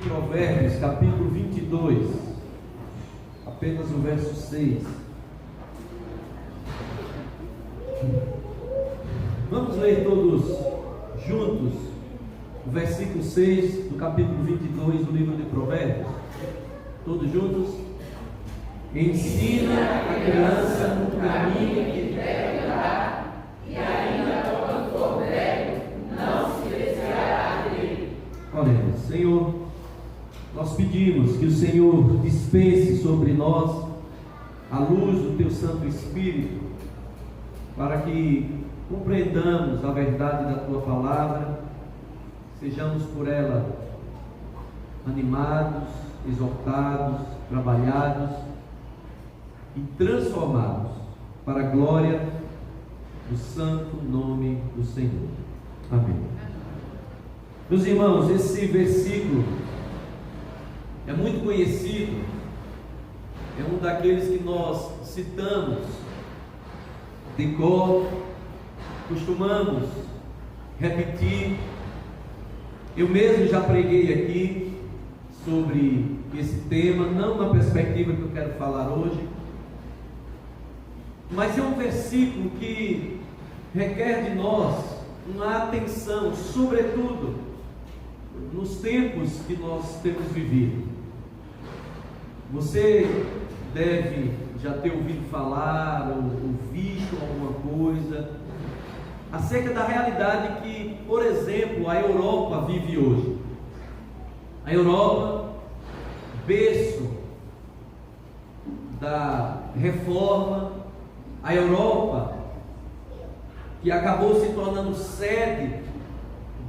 Provérbios, capítulo 22, apenas o verso 6. Vamos ler todos juntos o versículo 6 do capítulo 22 do livro de Provérbios. Todos juntos? Ensina a criança no caminho que deve andar, e ainda quando for velho, não se desviará dele. Olha, Senhor, nós pedimos que o Senhor dispense sobre nós a luz do Teu Santo Espírito, para que compreendamos a verdade da Tua Palavra, sejamos por ela animados, exortados, trabalhados e transformados para a glória do santo nome do Senhor. Amém. Meus irmãos, esse versículo é muito conhecido, é um daqueles que nós citamos de cor, costumamos repetir. Eu mesmo já preguei aqui sobre esse tema, não na perspectiva que eu quero falar hoje, mas é um versículo que requer de nós uma atenção, sobretudo nos tempos que nós temos vivido. Você deve já ter ouvido falar ou visto alguma coisa acerca da realidade que, por exemplo, a Europa vive hoje. A Europa, berço da reforma, a Europa que acabou se tornando sede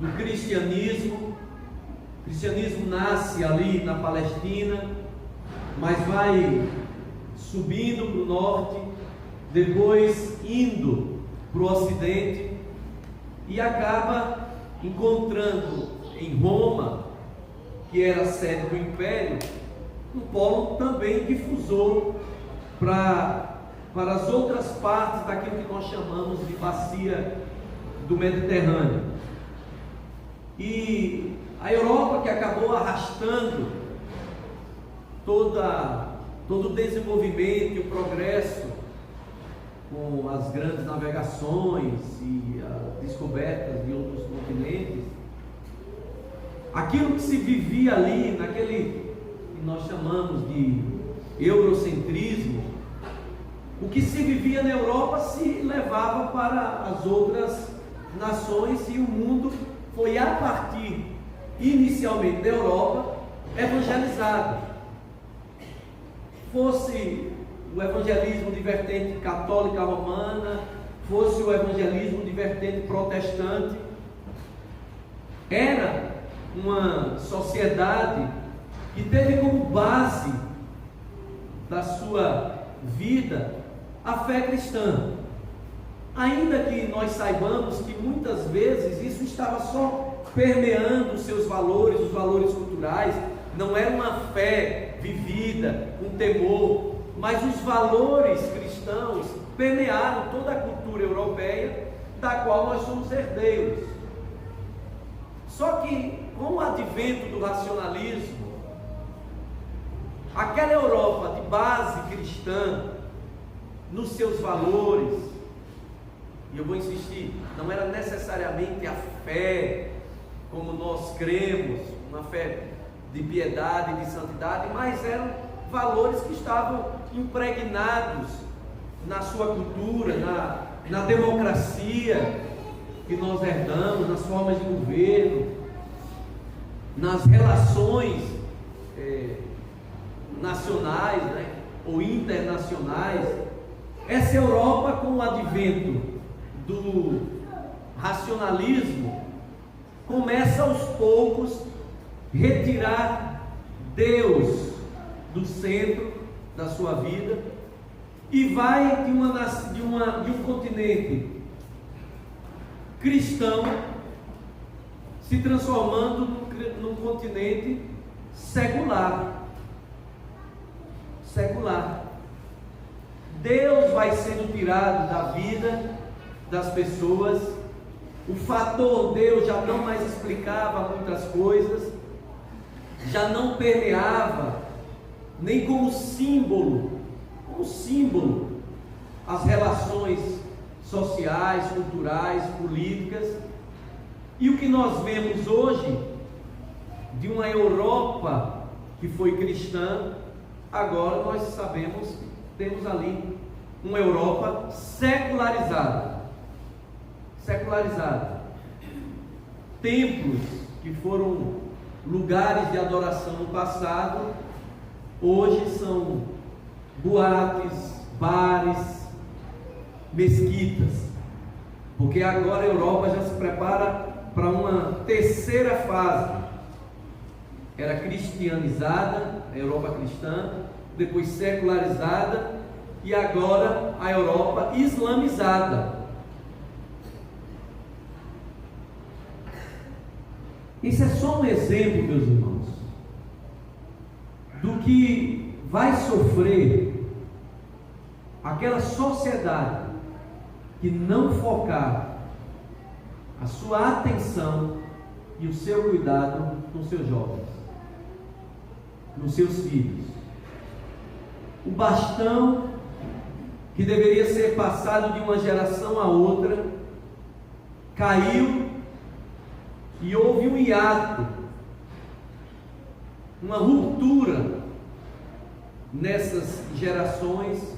do cristianismo. O cristianismo nasce ali na Palestina, mas vai subindo para o norte, depois indo para o ocidente e acaba encontrando em Roma, que era a sede do império, um polo também difusor para as outras partes daquilo que nós chamamos de bacia do Mediterrâneo. E a Europa, que acabou arrastando todo o desenvolvimento e o progresso com as grandes navegações e as descobertas de outros continentes, aquilo que se vivia ali, naquele que nós chamamos de eurocentrismo, o que se vivia na Europa se levava para as outras nações, e o mundo foi, a partir inicialmente da Europa, evangelizado. Fosse o evangelismo de vertente católica romana, fosse o evangelismo de vertente protestante, era uma sociedade que teve como base da sua vida a fé cristã. Ainda que nós saibamos que muitas vezes isso estava só permeando os seus valores, os valores culturais, não era uma fé vivida com temor, mas os valores cristãos permearam toda a cultura europeia, da qual nós somos herdeiros. Só que com o advento do racionalismo, aquela Europa de base cristã, nos seus valores, e eu vou insistir, não era necessariamente a fé como nós cremos, uma fé de piedade e de santidade, mas eram valores que estavam impregnados na sua cultura, na democracia que nós herdamos, nas formas de governo, nas relações nacionais, ou internacionais. Essa Europa, com o advento do racionalismo, começa aos poucos retirar Deus do centro da sua vida e vai de um continente cristão se transformando num continente secular. Deus vai sendo tirado da vida das pessoas, o fator Deus já não mais explicava muitas coisas, já não permeava nem como símbolo as relações sociais, culturais, políticas. E o que nós vemos hoje de uma Europa que foi cristã, agora nós sabemos que temos ali uma Europa secularizada. Templos que foram lugares de adoração no passado, hoje são boates, bares, mesquitas, porque agora a Europa já se prepara para uma terceira fase. Era cristianizada, a Europa cristã, depois secularizada, e agora a Europa islamizada. Isso é só um exemplo, meus irmãos, do que vai sofrer aquela sociedade que não focar a sua atenção e o seu cuidado nos seus jovens, nos seus filhos. O bastão que deveria ser passado de uma geração a outra caiu e houve um hiato, uma ruptura nessas gerações,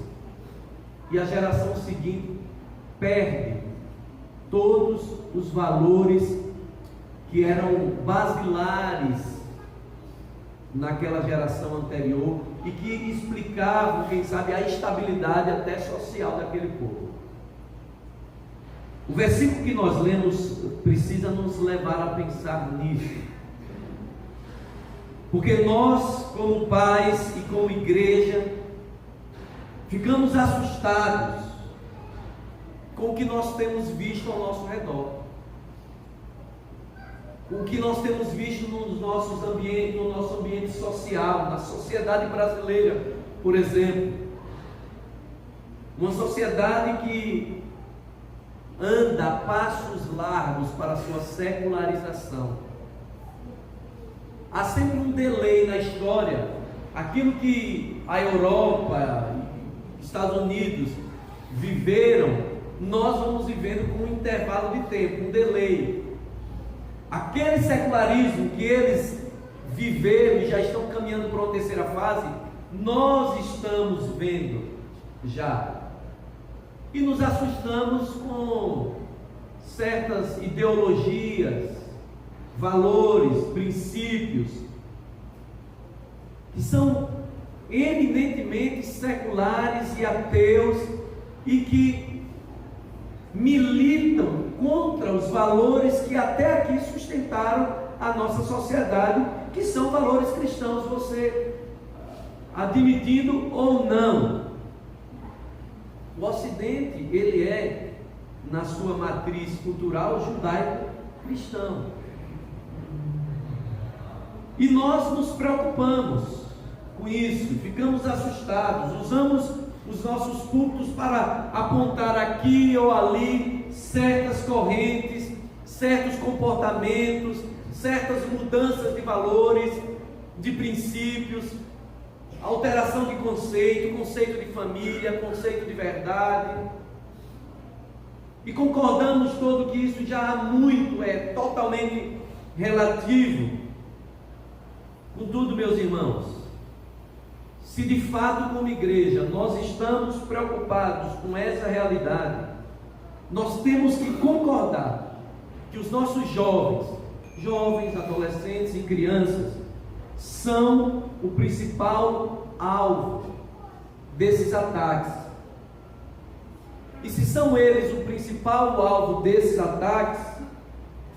e a geração seguinte perde todos os valores que eram basilares naquela geração anterior e que explicavam, quem sabe, a estabilidade até social daquele povo. O versículo que nós lemos precisa nos levar a pensar nisso, porque nós, como pais e como igreja, ficamos assustados com o que nós temos visto ao nosso redor, o que nós temos visto nos nossos ambientes, no nosso ambiente social, na sociedade brasileira, por exemplo. Uma sociedade que anda a passos largos para a sua secularização. Há sempre um delay na história. Aquilo que a Europa e Estados Unidos viveram, nós vamos vivendo com um intervalo de tempo, um delay. Aquele secularismo que eles viveram e já estão caminhando para uma terceira fase, nós estamos vendo já. E nos assustamos com certas ideologias, valores, princípios, que são eminentemente seculares e ateus e que militam contra os valores que até aqui sustentaram a nossa sociedade, que são valores cristãos, você admitindo ou não. O Ocidente, ele é, na sua matriz cultural, judaico-cristão. E nós nos preocupamos com isso, ficamos assustados, usamos os nossos púlpitos para apontar aqui ou ali certas correntes, certos comportamentos, certas mudanças de valores, de princípios, alteração de conceito de família, conceito de verdade, e concordamos todo que isso já há muito é totalmente relativo. Contudo, meus irmãos, se de fato como igreja nós estamos preocupados com essa realidade, nós temos que concordar que os nossos jovens, adolescentes e crianças são o principal alvo desses ataques. E se são eles o principal alvo desses ataques,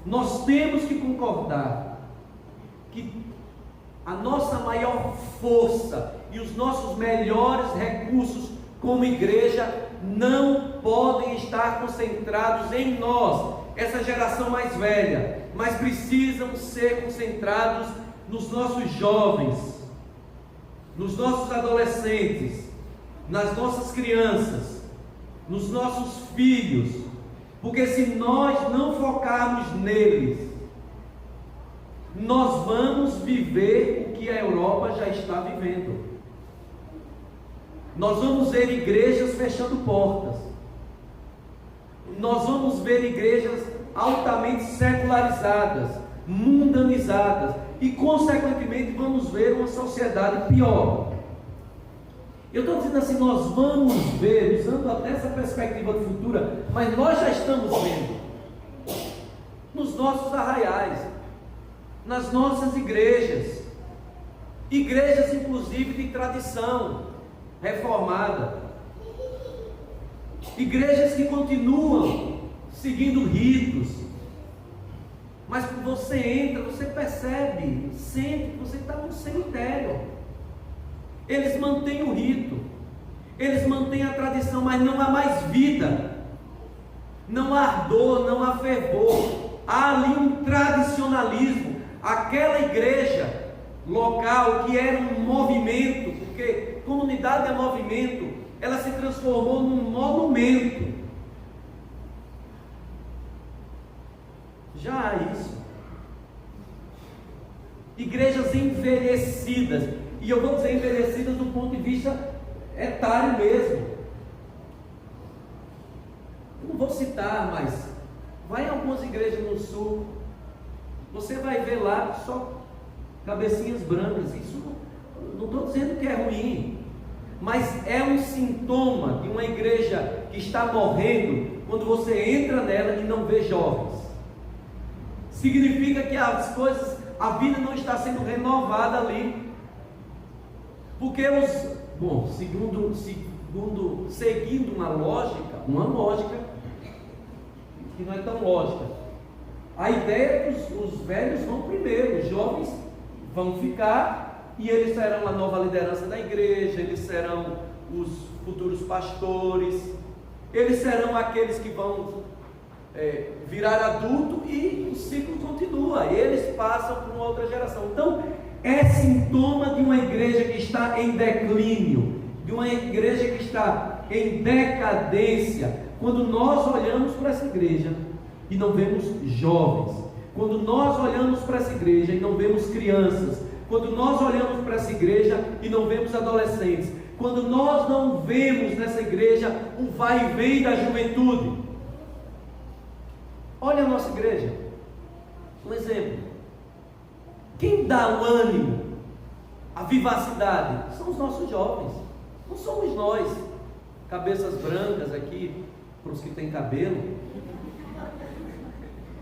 nós temos que concordar que a nossa maior força e os nossos melhores recursos como igreja não podem estar concentrados em nós, essa geração mais velha, mas precisam ser concentrados nos nossos jovens, nos nossos adolescentes, nas nossas crianças, nos nossos filhos, porque se nós não focarmos neles, nós vamos viver o que a Europa já está vivendo. Nós vamos ver igrejas fechando portas. Nós vamos ver igrejas altamente secularizadas, mundanizadas, e consequentemente vamos ver uma sociedade pior. Eu estou dizendo assim, nós vamos ver, usando até essa perspectiva futura, mas nós já estamos vendo, nos nossos arraiais, nas nossas igrejas inclusive de tradição reformada, igrejas que continuam seguindo ritos, mas quando você entra, você percebe, sente que você está num cemitério. Eles mantêm o rito, eles mantêm a tradição, mas não há mais vida, não há ardor, não há fervor, há ali um tradicionalismo. Aquela igreja local que era um movimento, porque comunidade é movimento, ela se transformou num monumento. Já há isso. Igrejas envelhecidas, e eu vou dizer envelhecidas do ponto de vista etário mesmo. Eu não vou citar, mas vai em algumas igrejas no sul, você vai ver lá só cabecinhas brancas. Isso não estou dizendo que é ruim, mas é um sintoma de uma igreja que está morrendo quando você entra nela e não vê jovens. Significa que as coisas, a vida não está sendo renovada ali. Porque seguindo uma lógica que não é tão lógica. A ideia é que os velhos vão primeiro, os jovens vão ficar, e eles serão a nova liderança da igreja, eles serão os futuros pastores, eles serão aqueles que vão virar adulto, e o ciclo continua, eles passam para uma outra geração. Então, é sintoma de uma igreja que está em declínio, de uma igreja que está em decadência, quando nós olhamos para essa igreja e não vemos jovens, quando nós olhamos para essa igreja e não vemos crianças, quando nós olhamos para essa igreja e não vemos adolescentes, quando nós não vemos nessa igreja um vai e vem da juventude. Olha a nossa igreja, um exemplo. Quem dá o ânimo, a vivacidade, são os nossos jovens, não somos nós, cabeças brancas aqui, para os que têm cabelo.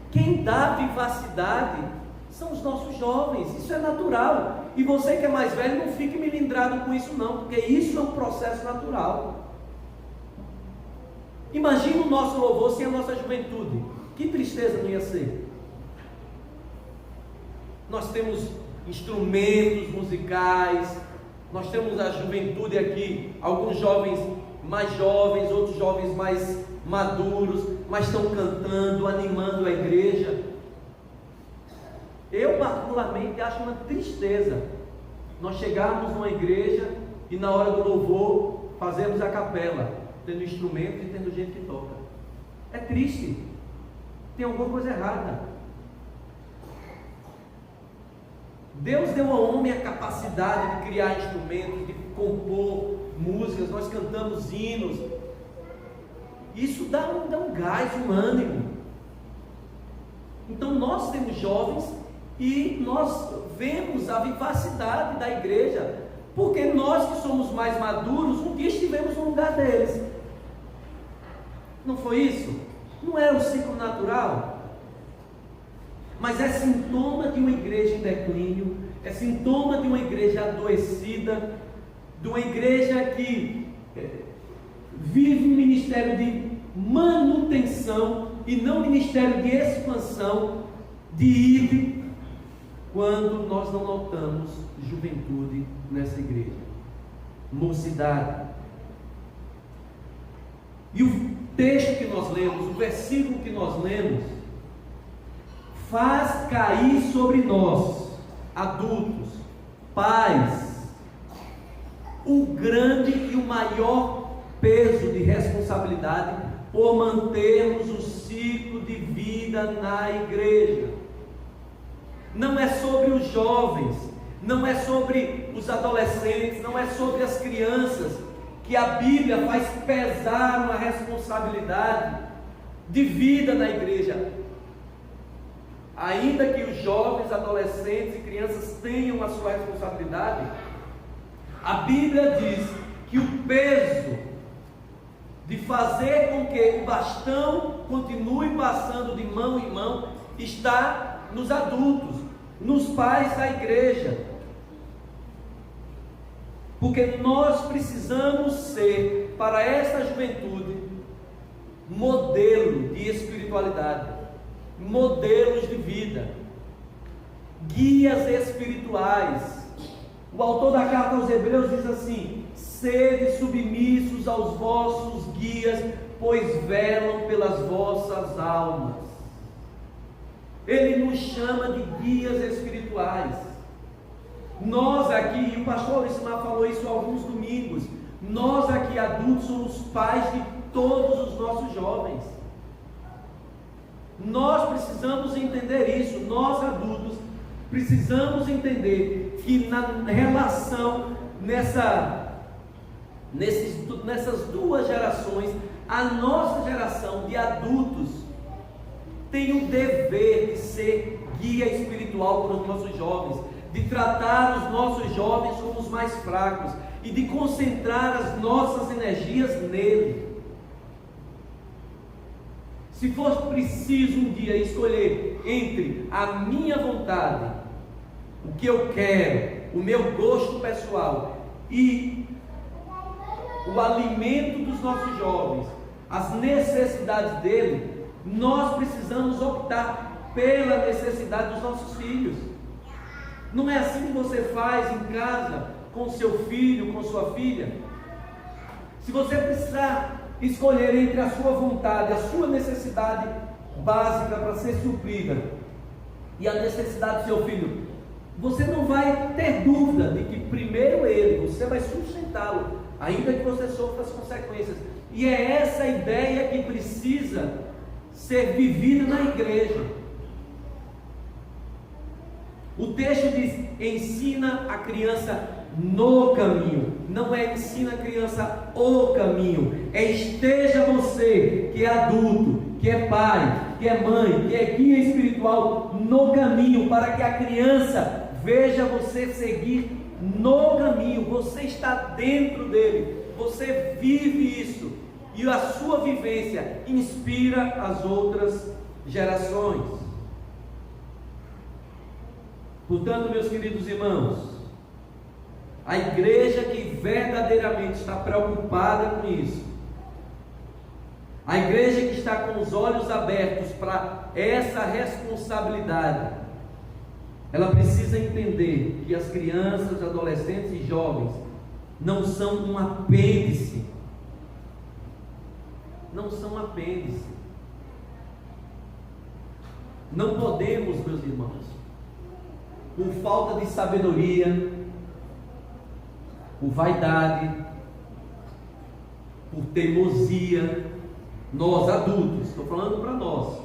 Quem dá vivacidade são os nossos jovens, isso é natural. E você que é mais velho, não fique melindrado com isso não, porque isso é um processo natural. Imagina o nosso louvor sem a nossa juventude, que tristeza não ia ser. Nós temos instrumentos musicais, nós temos a juventude aqui, alguns jovens mais jovens, outros jovens mais maduros, mas estão cantando, animando a igreja. Eu particularmente acho uma tristeza nós chegarmos numa igreja e na hora do louvor fazermos a capela, tendo instrumentos e tendo gente que toca. É triste, tem alguma coisa errada. Deus deu ao homem a capacidade de criar instrumentos, de compor músicas, nós cantamos hinos. Isso dá um gás, um ânimo. Então nós temos jovens e nós vemos a vivacidade da igreja, porque nós que somos mais maduros, um dia estivemos no lugar deles. Não foi isso? Não era um ciclo natural? Mas é sintoma de uma igreja em declínio, é sintoma de uma igreja adoecida, de uma igreja que vive um ministério de manutenção e não ministério de expansão, de ir, quando nós não notamos juventude nessa igreja, mocidade. E o texto que nós lemos, o versículo que nós lemos, faz cair sobre nós, adultos, pais, o grande e o maior peso de responsabilidade por mantermos o ciclo de vida na igreja. não é sobre os jovens, não é sobre os adolescentes, não é sobre as crianças, que a Bíblia faz pesar uma responsabilidade de vida na igreja. Ainda que os jovens, adolescentes e crianças tenham a sua responsabilidade, a Bíblia diz que o peso de fazer com que o bastão continue passando de mão em mão está nos adultos, nos pais da igreja. Porque nós precisamos ser, para esta juventude, modelo de espiritualidade, modelos de vida, guias espirituais. O autor da carta aos Hebreus diz assim: sede submissos aos vossos guias, pois velam pelas vossas almas. Ele nos chama de guias espirituais. Nós aqui, e o pastor Lismar falou isso há alguns domingos, nós aqui adultos somos pais de todos os nossos jovens. Nós precisamos entender isso. Nós adultos precisamos entender que na relação nessas duas gerações, a nossa geração de adultos tem o dever de ser guia espiritual para os nossos jovens, de tratar os nossos jovens como os mais fracos e de concentrar as nossas energias nele. Se for preciso um dia escolher entre a minha vontade, o que eu quero, o meu gosto pessoal e o alimento dos nossos jovens, as necessidades dele, nós precisamos optar pela necessidade dos nossos filhos. Não é assim que você faz em casa com seu filho, com sua filha? Se você precisar escolher entre a sua vontade, a sua necessidade básica para ser suprida e a necessidade do seu filho, você não vai ter dúvida de que primeiro você vai sustentá-lo, ainda que você sofra as consequências. E é essa ideia que precisa ser vivida na igreja. O texto diz: ensina a criança no caminho. Não é ensina a criança o caminho, é esteja você que é adulto, que é pai, que é mãe, que é guia espiritual, no caminho, para que a criança veja você seguir no caminho. Você está dentro dele, você vive isso, e a sua vivência inspira as outras gerações. Portanto, meus queridos irmãos, a igreja que verdadeiramente está preocupada com isso, a igreja que está com os olhos abertos para essa responsabilidade, ela precisa entender que as crianças, adolescentes e jovens não são um apêndice. Não são um apêndice. Não podemos, meus irmãos, por falta de sabedoria, por vaidade, por teimosia, nós adultos, estou falando para nós,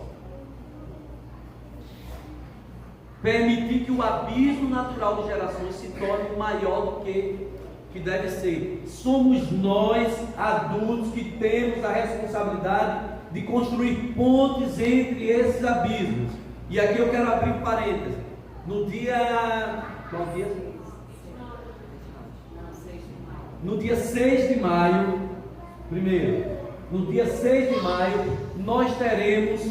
permitir que o abismo natural de gerações se torne maior do que deve ser. Somos nós adultos que temos a responsabilidade de construir pontes entre esses abismos. E aqui eu quero abrir um parênteses. No dia... qual dia? No dia 6 de maio, no dia 6 de maio, nós teremos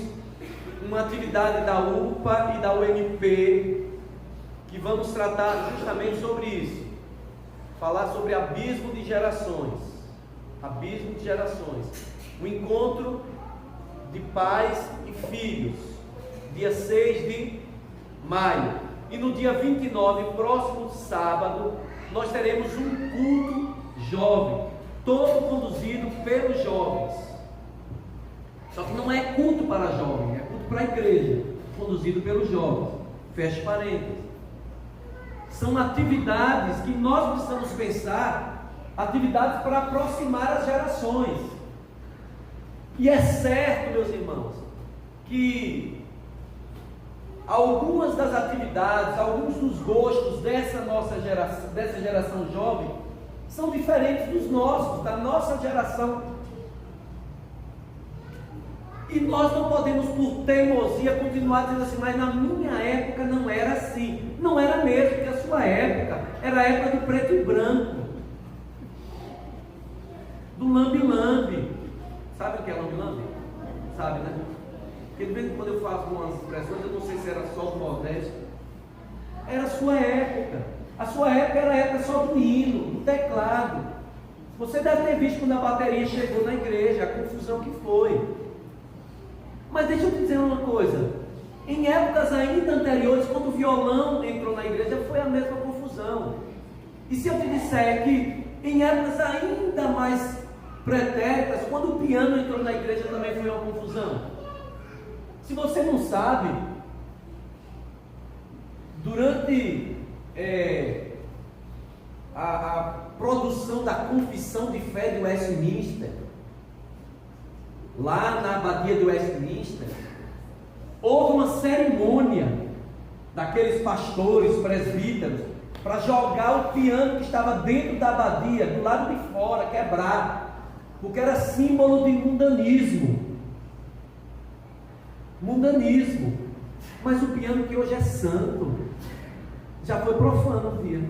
uma atividade da UPA e da UNP, que vamos tratar justamente sobre isso, falar sobre abismo de gerações, um encontro de pais e filhos, dia 6 de maio, e no dia 29, próximo sábado, nós teremos um culto jovem, todo conduzido pelos jovens. Só que não é culto para jovem, é culto para a igreja, conduzido pelos jovens. Feche parênteses. São atividades que nós precisamos pensar, atividades para aproximar as gerações. E é certo, meus irmãos, que algumas das atividades, alguns dos gostos dessa geração jovem, são diferentes dos nossos, da nossa geração. E nós não podemos, por teimosia, continuar dizendo assim, mas na minha época não era assim. Não era mesmo, porque a sua época era a época do preto e branco, do lambe-lambe. Sabe o que é lambe-lambe? Sabe, né? Porque de vez em quando eu faço algumas expressões, eu não sei se era só do Nordeste. Era a sua época. A sua época era a época só do hino, do teclado. Você deve ter visto quando a bateria chegou na igreja, a confusão que foi. Mas deixa eu te dizer uma coisa, em épocas ainda anteriores, quando o violão entrou na igreja, foi a mesma confusão. E se eu te disser que em épocas ainda mais pretéritas, quando o piano entrou na igreja, também foi uma confusão? Se você não sabe, durante a produção da Confissão de Fé de Westminster, lá na abadia de Westminster, houve uma cerimônia daqueles pastores, presbíteros, para jogar o piano que estava dentro da abadia, do lado de fora, quebrar, porque era símbolo de mundanismo. Mundanismo. Mas o piano que hoje é santo, já foi profano um dia.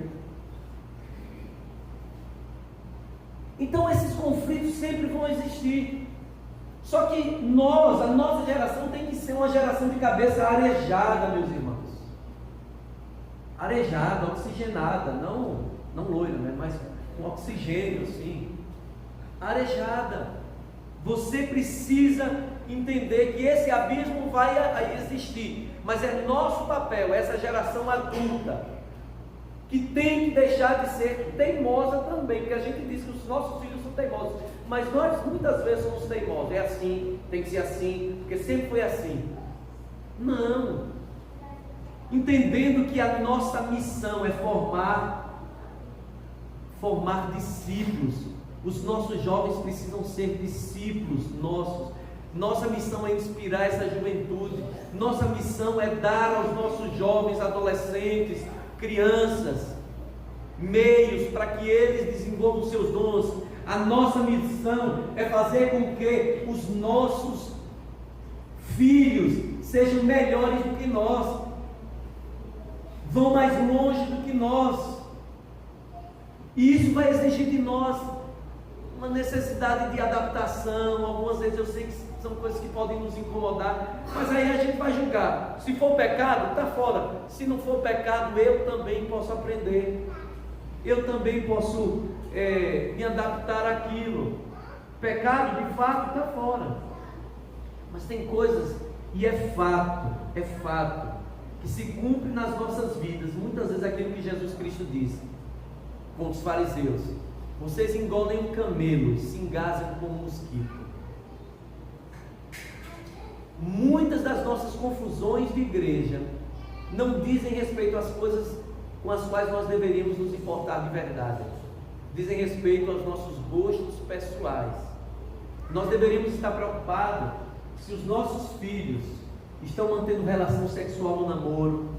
Então esses conflitos sempre vão existir. Só que nós, a nossa geração tem que ser uma geração de cabeça arejada, meus irmãos. Arejada, oxigenada, não loira, né? Mas com oxigênio, assim. Arejada. Você precisa entender que esse abismo vai existir, mas é nosso papel, essa geração adulta, que tem que deixar de ser teimosa também, porque a gente diz que os nossos filhos são teimosos, mas nós muitas vezes somos teimosos. É assim, tem que ser assim, porque sempre foi assim. Não. Entendendo que a nossa missão é formar discípulos. Os nossos jovens precisam ser discípulos nossos. Nossa missão é inspirar essa juventude. Nossa missão é dar aos nossos jovens, adolescentes, crianças, meios para que eles desenvolvam seus dons. A nossa missão é fazer com que os nossos filhos sejam melhores do que nós, vão mais longe do que nós. E isso vai exigir de nós uma necessidade de adaptação. Algumas vezes eu sei que são coisas que podem nos incomodar, mas aí a gente vai julgar. Se for pecado, está fora. Se não for pecado, eu também posso aprender. Eu também posso me adaptar àquilo. Pecado, de fato, está fora. Mas tem coisas, e é fato, que se cumpre nas nossas vidas. Muitas vezes aquilo que Jesus Cristo disse com os fariseus: vocês engolem um camelo e se engasgam como um mosquito. Muitas das nossas confusões de igreja não dizem respeito às coisas com as quais nós deveríamos nos importar de verdade. Dizem respeito aos nossos gostos pessoais. Nós deveríamos estar preocupados se os nossos filhos estão mantendo relação sexual no namoro.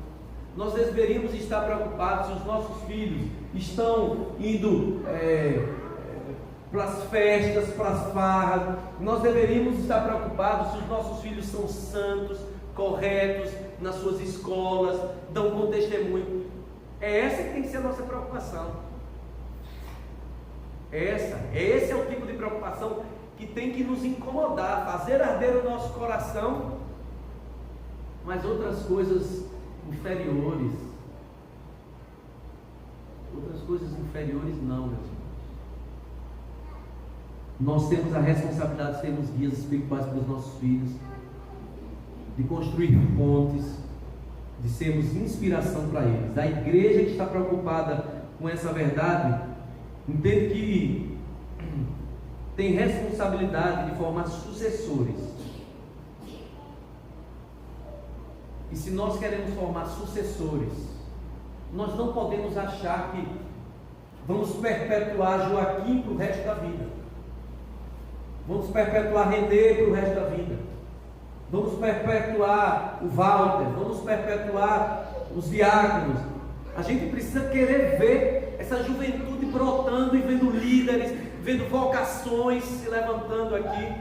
Nós deveríamos estar preocupados se os nossos filhos estão indo para as festas, para as farras. Nós deveríamos estar preocupados se os nossos filhos são santos, corretos nas suas escolas, dão bom testemunho. É essa que tem que ser a nossa preocupação. Esse é o tipo de preocupação que tem que nos incomodar, fazer arder o nosso coração. Mas outras coisas inferiores não, meus irmãos. Nós temos a responsabilidade de sermos guias espirituais para os nossos filhos, de construir pontes, de sermos inspiração para eles. A igreja que está preocupada com essa verdade entende que tem responsabilidade de formar sucessores. E se nós queremos formar sucessores, nós não podemos achar que vamos perpetuar Joaquim para o resto da vida, vamos perpetuar Renê para o resto da vida. vamos perpetuar o Walter, vamos perpetuar os diáconos. A gente precisa querer ver essa juventude brotando e vendo líderes, vendo vocações se levantando aqui.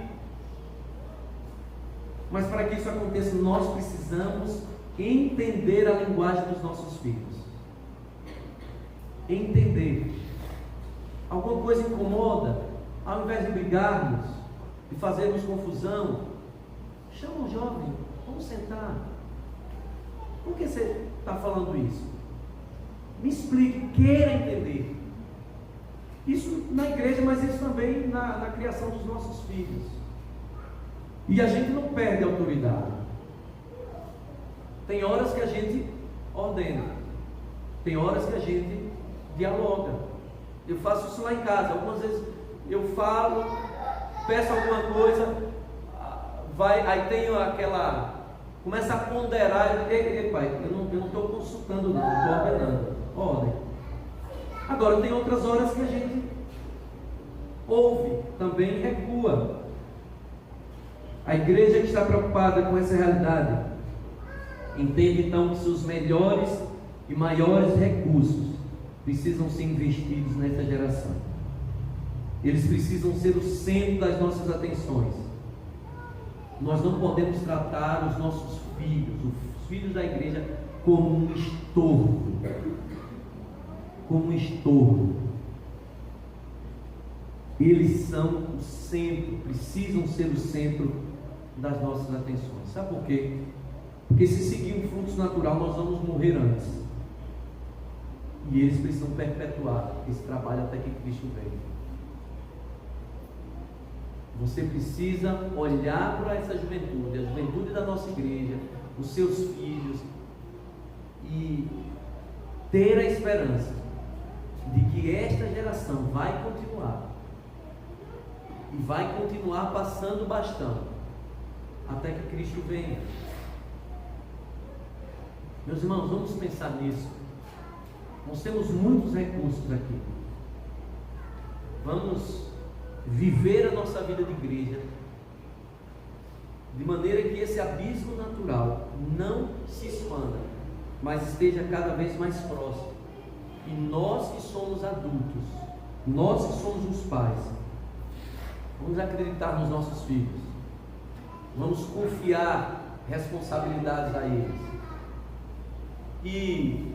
Mas para que isso aconteça, nós precisamos entender a linguagem dos nossos filhos. Entender. Alguma coisa incomoda, ao invés de brigarmos, de fazermos confusão, chama o jovem, vamos sentar. Por que você está falando isso? Me explique, queira entender. Isso na igreja, mas isso também na criação dos nossos filhos. E a gente não perde a autoridade. Tem horas que a gente ordena, tem horas que a gente dialoga. Eu faço isso lá em casa. Algumas vezes eu falo, peço alguma coisa, aí tenho aquela, começa a ponderar. Ei, pai, eu não estou consultando, não, estou ordenando. Ordem. Agora tem outras horas que a gente ouve, também recua. A igreja que está preocupada com essa realidade entende então que seus melhores e maiores recursos precisam ser investidos nessa geração. Eles precisam ser o centro das nossas atenções. Nós não podemos tratar os nossos filhos, os filhos da igreja, como um estorvo. Como um estorvo. Eles são o centro, precisam ser o centro das nossas atenções. Sabe por quê? Porque se seguir um fluxo natural, nós vamos morrer antes. E eles precisam perpetuar esse trabalho até que Cristo venha. Você precisa olhar para essa juventude, a juventude da nossa igreja, os seus filhos, e ter a esperança de que esta geração vai continuar, e vai continuar passando o bastão até que Cristo venha. Meus irmãos, vamos pensar nisso. Nós temos muitos recursos aqui. Vamos viver a nossa vida de igreja de maneira que esse abismo natural não se expanda, mas esteja cada vez mais próximo. E nós que somos adultos, nós que somos os pais, vamos acreditar nos nossos filhos, vamos confiar responsabilidades a eles. E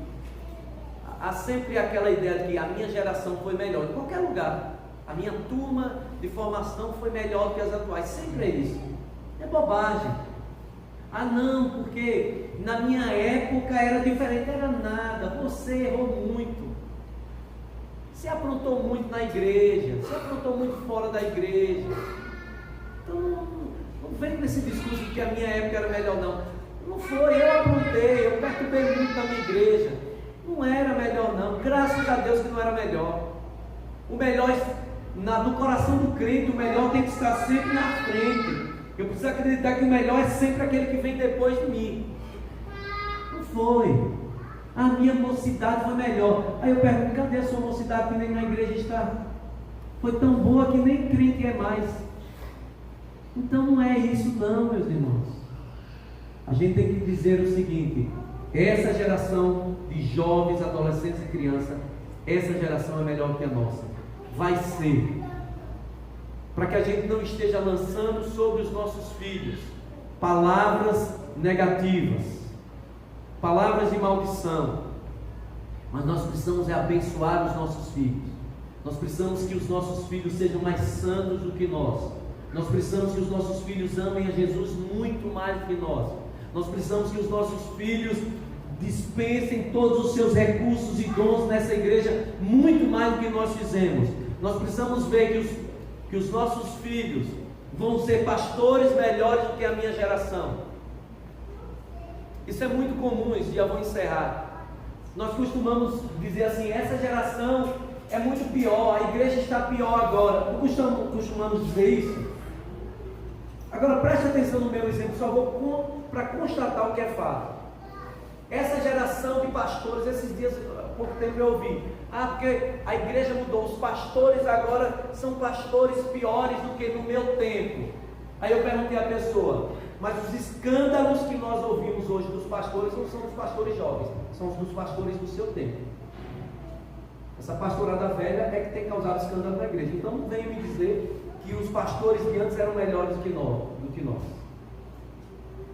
há sempre aquela ideia de que a minha geração foi melhor em qualquer lugar. A minha turma de formação foi melhor do que as atuais. Sempre é isso. É bobagem. Ah não, porque na minha época era diferente. Era nada. Você errou muito. Você aprontou muito na igreja. Você aprontou muito fora da igreja. Então não vem com esse discurso de que a minha época era melhor, não. Não foi, eu aprontei, eu perturbei muito na minha igreja. Não era melhor não. Graças a Deus que não era melhor. O melhor no coração do crente, o melhor tem que estar sempre na frente. Eu preciso acreditar que o melhor é sempre aquele que vem depois de mim. Não foi. A minha mocidade foi melhor. Aí eu pergunto, cadê a sua mocidade que nem na igreja está? Foi tão boa que nem crente é mais. Então não é isso não, meus irmãos. A gente tem que dizer o seguinte: essa geração de jovens, adolescentes e crianças, essa geração é melhor que a nossa. Vai ser. Para que a gente não esteja lançando sobre os nossos filhos palavras negativas, palavras de maldição. Mas nós precisamos abençoar os nossos filhos. Nós precisamos que os nossos filhos sejam mais santos do que nós. Nós precisamos que os nossos filhos amem a Jesus muito mais do que nós. Nós precisamos que os nossos filhos dispensem todos os seus recursos e dons nessa igreja muito mais do que nós fizemos. Nós precisamos ver que os nossos filhos vão ser pastores melhores do que a minha geração. Isso é muito comum, isso já vou encerrar. Nós costumamos dizer assim: essa geração é muito pior, a igreja está pior agora. Não costumamos dizer isso? Agora preste atenção no meu exemplo, só vou para constatar o que é fato. Essa geração de pastores, esses dias, há pouco tempo eu ouvi: porque a igreja mudou, os pastores agora são pastores piores do que no meu tempo. Aí eu perguntei à pessoa: Mas os escândalos que nós ouvimos hoje dos pastores não são dos pastores jovens, são os dos pastores do seu tempo. Essa pastorada velha é que tem causado escândalo na igreja. Então não venha me dizer que os pastores de antes eram melhores do que nós.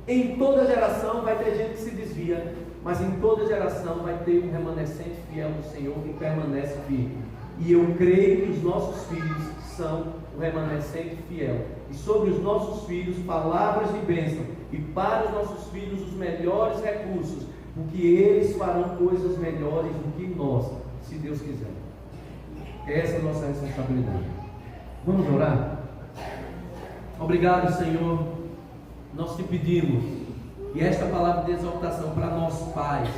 Em toda geração vai ter gente que se desvia, mas em toda geração vai ter um remanescente fiel do Senhor que permanece firme. E eu creio que os nossos filhos são o remanescente fiel. E sobre os nossos filhos, palavras de bênção. E para os nossos filhos, os melhores recursos. Porque eles farão coisas melhores do que nós, se Deus quiser. Essa é a nossa responsabilidade. Vamos orar? Obrigado, Senhor. Nós te pedimos que esta palavra de exaltação para nós pais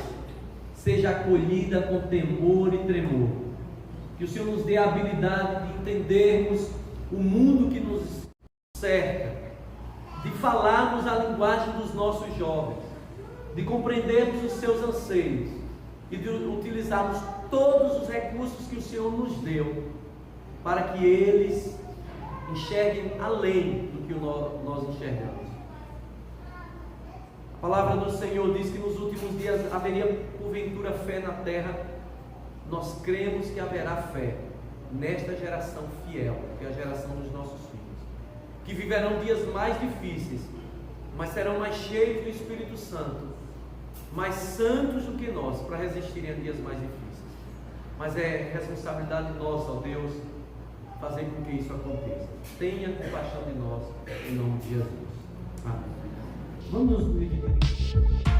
seja acolhida com temor e tremor. Que o Senhor nos dê a habilidade de entendermos o mundo que nos cerca, de falarmos a linguagem dos nossos jovens, de compreendermos os seus anseios e de utilizarmos todos os recursos que o Senhor nos deu para que eles enxerguem além do que nós enxergamos. A palavra do Senhor diz que nos últimos dias haveria porventura fé na terra. Nós cremos que haverá fé nesta geração fiel, que é a geração dos nossos filhos, que viverão dias mais difíceis, mas serão mais cheios do Espírito Santo, mais santos do que nós, para resistirem a dias mais difíceis. Mas é responsabilidade nossa, ó Deus, fazer com que isso aconteça. Tenha compaixão de nós, em nome de Jesus. Amém. Vamos nos dividir.